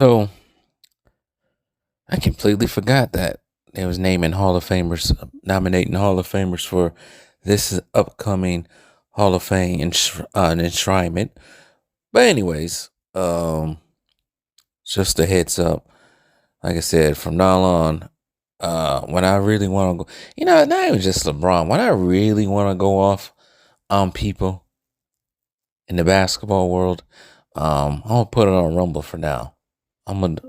So I completely forgot that they was naming Hall of Famers, nominating Hall of Famers for this upcoming Hall of Fame enshrinement. But anyways, just a heads up. Like I said, from now on, when I really want to go, not even just LeBron. When I really want to go off on people in the basketball world, I'm gonna put it on Rumble for now. I'm gonna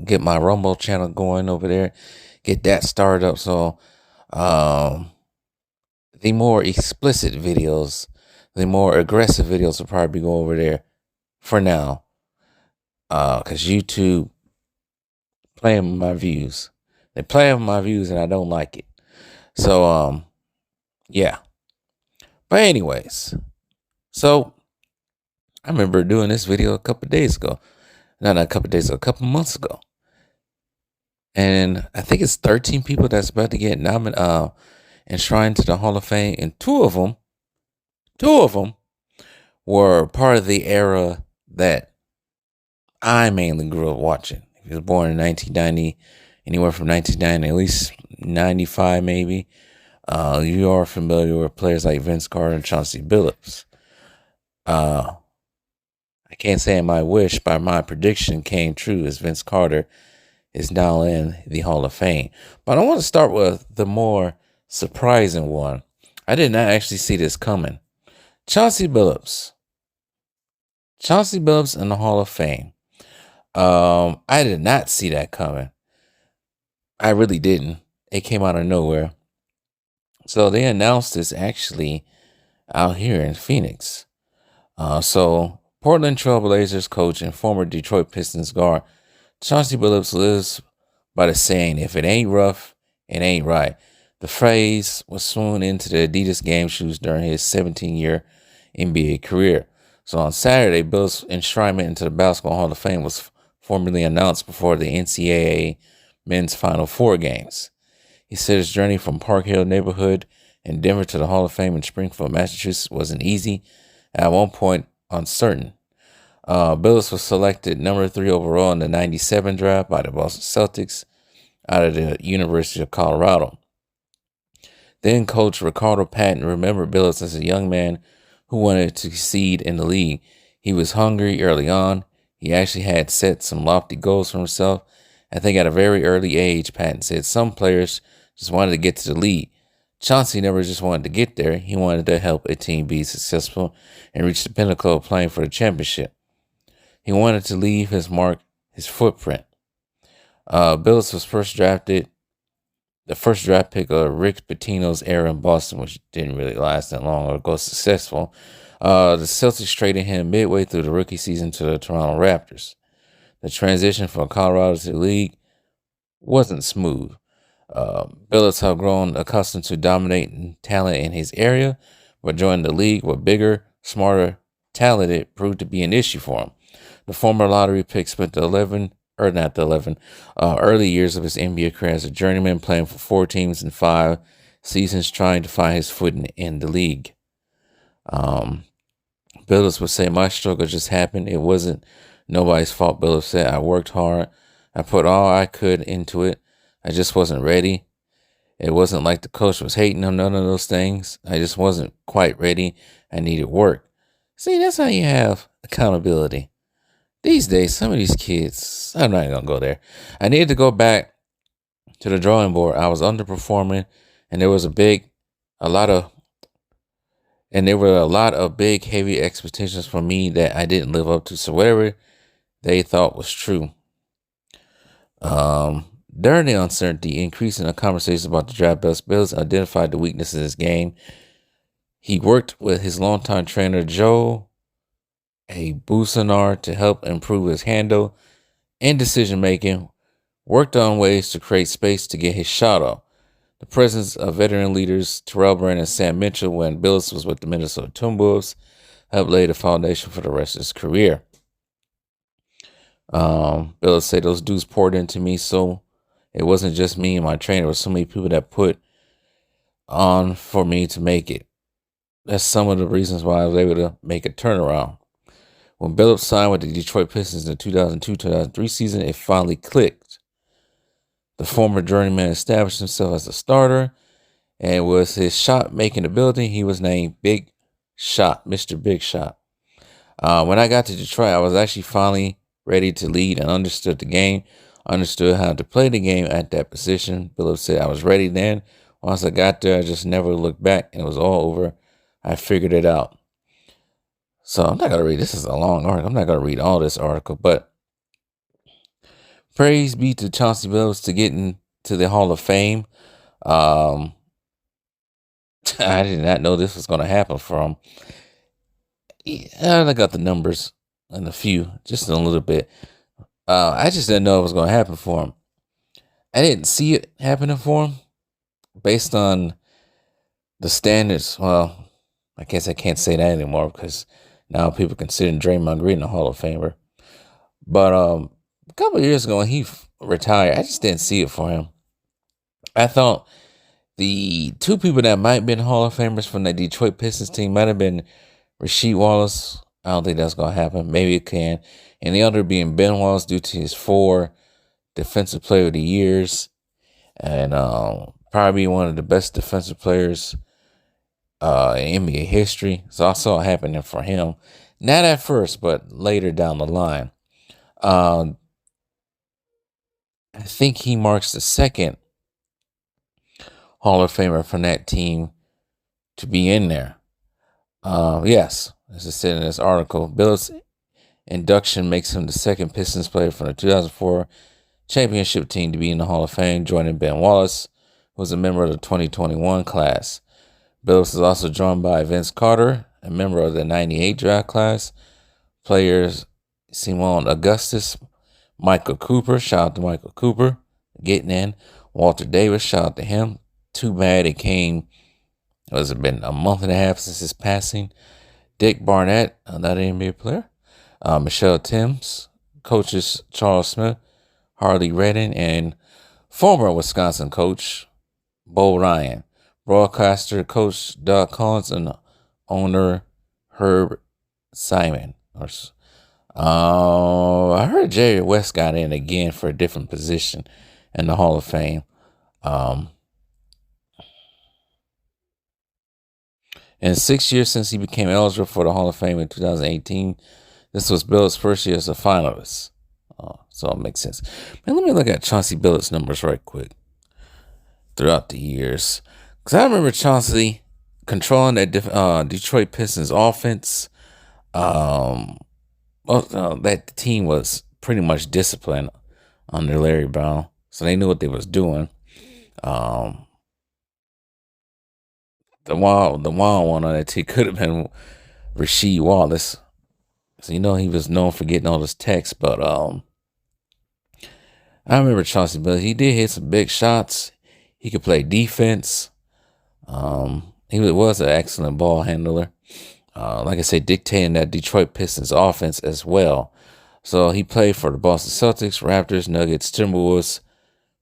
get my Rumble channel going over there, get that started up. So, um, the more explicit videos, the more aggressive videos will probably go over there for now. Cause YouTube playing with my views. They're playing with my views, and I don't like it. So, yeah. But anyways, so I remember doing this video a couple days ago. Not a couple days ago, a couple months ago. And I think it's 13 people that's about to get enshrined to the Hall of Fame, and two of them were part of the era that I mainly grew up watching. He was born in 1990, anywhere from 1990 at least 95 maybe. You are familiar with players like Vince Carter and Chauncey Billups. I can't say my wish, but my prediction came true as Vince Carter is now in the Hall of Fame. But I want to start with the more surprising one. I did not actually see this coming. Chauncey Billups. Chauncey Billups in the Hall of Fame. I did not see that coming. I really didn't. It came out of nowhere. So they announced this actually out here in Phoenix. So Portland Trailblazers coach and former Detroit Pistons guard Chauncey Billups lives by the saying, "If it ain't rough, it ain't right." The phrase was sewn into the Adidas game shoes during his 17-year NBA career. So on Saturday, Billups' enshrinement into the Basketball Hall of Fame was formally announced before the NCAA men's Final Four games. He said his journey from Park Hill neighborhood in Denver to the Hall of Fame in Springfield, Massachusetts wasn't easy, at one point uncertain. Billups was selected number 3 overall in the 97 draft by the Boston Celtics out of the University of Colorado. Then coach Ricardo Patton remembered Billups as a young man who wanted to succeed in the league. He was hungry early on. He actually had set some lofty goals for himself. I think at a very early age, Patton said some players just wanted to get to the league. Chauncey never just wanted to get there. He wanted to help a team be successful and reach the pinnacle of playing for the championship. He wanted to leave his mark, his footprint. Billups was the first draft pick of Rick Pitino's era in Boston, which didn't really last that long or go successful. The Celtics traded him midway through the rookie season to the Toronto Raptors. The transition from Colorado to the league wasn't smooth. Billups had grown accustomed to dominating talent in his area, but joining the league with bigger, smarter, talented proved to be an issue for him. The former lottery pick spent early years of his NBA career as a journeyman, playing for 4 teams in 5 seasons, trying to find his footing in the league. Billups would say, "My struggle just happened. It wasn't nobody's fault." Billups said, "I worked hard. I put all I could into it. I just wasn't ready. It wasn't like the coach was hating on none of those things. I just wasn't quite ready. I needed work." See, that's how you have accountability. These days, some of these kids, I'm not going to go there. I needed to go back to the drawing board. I was underperforming, and there were a lot of big, heavy expectations from me that I didn't live up to. So whatever they thought was true. During the uncertainty, increasing the conversations about the draft, Billups identified the weaknesses in his game. He worked with his longtime trainer, Joe Busanar, to help improve his handle and decision making, worked on ways to create space to get his shot off. The presence of veteran leaders Terrell Brand and Sam Mitchell when Billups was with the Minnesota Timberwolves helped lay the foundation for the rest of his career. Billups said those dudes poured into me, so it wasn't just me and my trainer. There were so many people that put on for me to make it. That's some of the reasons why I was able to make a turnaround. When Billups signed with the Detroit Pistons in the 2002-2003 season, it finally clicked. The former journeyman established himself as a starter, and with his shot-making ability, he was named Big Shot, Mr. Big Shot. When I got to Detroit, I was actually finally ready to lead and understood the game, understood how to play the game at that position. Billups said I was ready then. Once I got there, I just never looked back, and it was all over. I figured it out. So I'm not going to read, this is a long article. I'm not going to read all this article, but praise be to Chauncey Billups to getting to the Hall of Fame. I did not know this was going to happen for him. I got the numbers and a few, just a little bit. I just didn't know it was going to happen for him. I didn't see it happening for him based on the standards. Well, I guess I can't say that anymore because now people consider Draymond Green a Hall of Famer. But a couple of years ago when he retired, I just didn't see it for him. I thought the two people that might have been Hall of Famers from the Detroit Pistons team might have been Rasheed Wallace. I don't think that's going to happen. Maybe it can. And the other being Ben Wallace due to his 4 Defensive Player of the Years. And probably one of the best defensive players in NBA history. So I saw it happening for him. Not at first, but later down the line. I think he marks the second Hall of Famer from that team to be in there. Yes, as I said in this article, Billups' induction makes him the second Pistons player from the 2004 championship team to be in the Hall of Fame, joining Ben Wallace, who was a member of the 2021 class. Billups is also joined by Vince Carter, a member of the 98 draft class, players Simone Augustus, Michael Cooper, shout out to Michael Cooper, getting in, Walter Davis, shout out to him. Too bad it came, has it been a month and a half since his passing. Dick Barnett, another NBA player. Michelle Timms, coaches Charles Smith, Harley Redden, and former Wisconsin coach Bo Ryan, broadcaster coach Doug Collins, and owner Herb Simon. I heard Jerry West got in again for a different position in the Hall of Fame. In 6 years since he became eligible for the Hall of Fame in 2018, this was Billups' first year as a finalist. So it makes sense. Man, let me look at Chauncey Billups' numbers right quick throughout the years. Because I remember Chauncey controlling that Detroit Pistons offense. That team was pretty much disciplined under Larry Brown. So they knew what they was doing. The wild one on that team could have been Rasheed Wallace. So he was known for getting all his texts, but I remember Chauncey Billups. He did hit some big shots. He could play defense. He was an excellent ball handler. Like I said, dictating that Detroit Pistons offense as well. So he played for the Boston Celtics, Raptors, Nuggets, Timberwolves,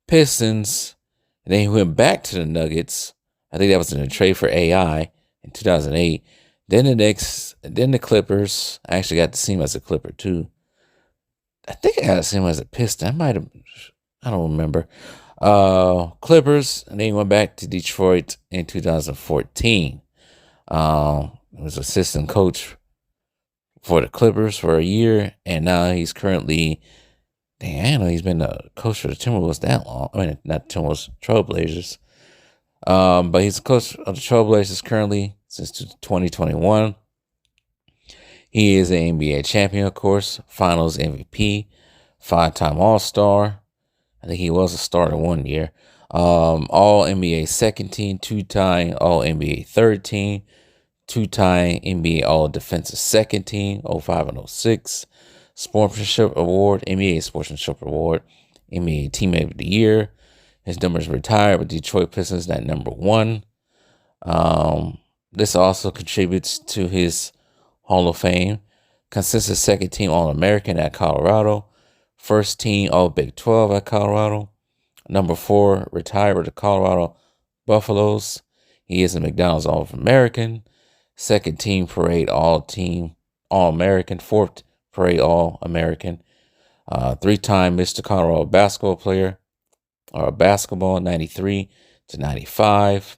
Pistons, and then he went back to the Nuggets. I think that was in a trade for AI in 2008. Then the Knicks, then the Clippers. I actually got to see him as a Clipper too. I think I got to see him as a Piston. I don't remember. Clippers, and then he went back to Detroit in 2014. He was assistant coach for the Clippers for a year, and now he's currently, I didn't know he's been a coach for the Timberwolves that long. I mean, not Timberwolves, Trailblazers. But he's a coach of the Trailblazers currently since 2021. He is an NBA champion, of course, Finals MVP, 5-time All-Star. I think he was a starter one year. All NBA second team, 2-time All NBA third team, 2-time NBA All Defensive second team, 05 and 06. Sportsmanship Award, NBA Sportsmanship Award, NBA Teammate of the Year. His numbers retired with Detroit Pistons at number 1. This also contributes to his Hall of Fame. Consensus second team All-American at Colorado. First team All Big 12 at Colorado. Number 4, retired with the Colorado Buffaloes. He is a McDonald's All-American. Second team Parade All-Team All-American. Parade All-American, 3-time Mr. Colorado basketball player, or basketball 93 to 95.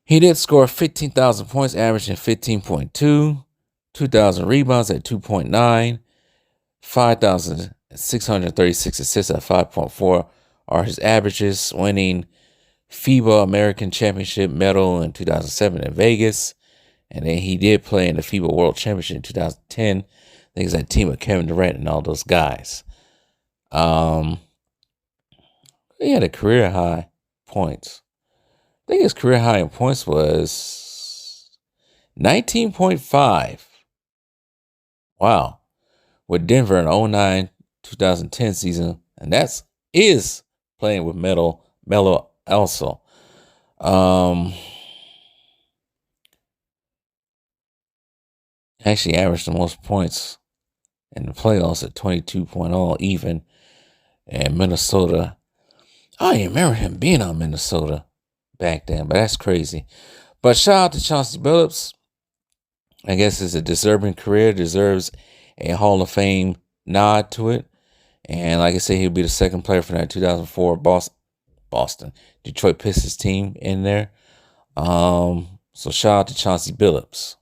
He did score 15,000 points, averaging 15.2, 2,000 rebounds at 2.9, 5,636 assists at 5.4 are his averages, winning FIBA American Championship medal in 2007 in Vegas. And then he did play in the FIBA World Championship in 2010. I think it's that team with Kevin Durant and all those guys. He had a career high points. I think his career high in points was 19.5. Wow. With Denver in 2009-2010 season. And that's is playing with Melo also. Actually averaged the most points in the playoffs at 22.0 even. And Minnesota, I don't even remember him being on Minnesota back then, but that's crazy. But shout out to Chauncey Billups. I guess it's a deserving career, deserves a Hall of Fame nod to it. And like I said, he'll be the second player for that 2004 Detroit Pistons team in there. So shout out to Chauncey Billups.